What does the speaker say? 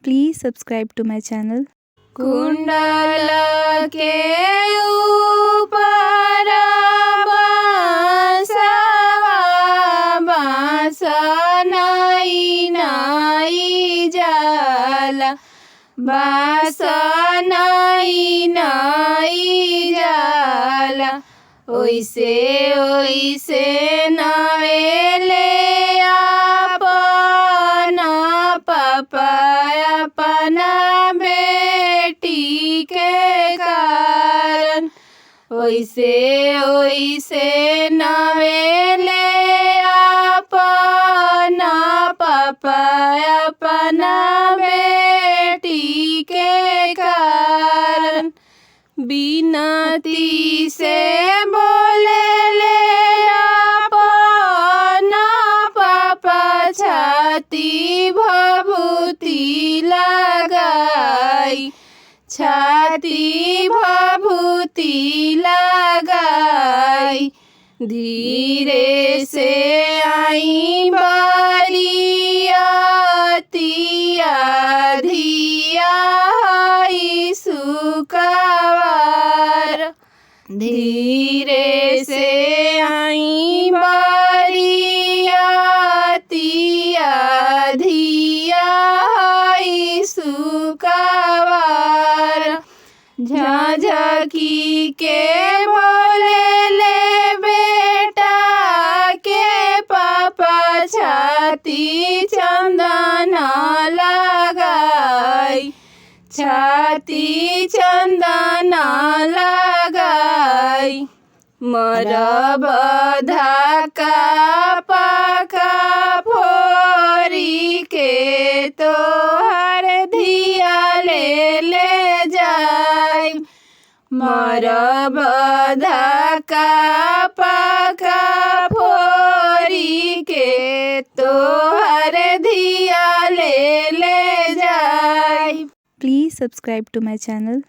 Please subscribe to my channel. कुंडल के ऊपर बांसवा बांस नाई नाई जाला, बांस नाई नाई जाला। ओइसे ओइसे नवेले अपना पापा अपना बेटी के कारण, ओइसे ओइसे नवेले अपना पापा अपना बेटी के कारण। बिनती से बोले ले अपना पापा छाती भभूति लगाई, छाती भभूति लगाई। धीरे से आई बरियतिया धिया सुकवार, धीरे से आई बरियतिया धिया सुकवार। झाझकी के बोले ले बेटा के पापा छाती चंदन लगाई, छाती चंदन लगाई। मरब धाका पाका फोरी के तोहर धिया ले जाई, मरब धाका पाका फोरी के तोहर धिया ले जाई। Please subscribe to my channel.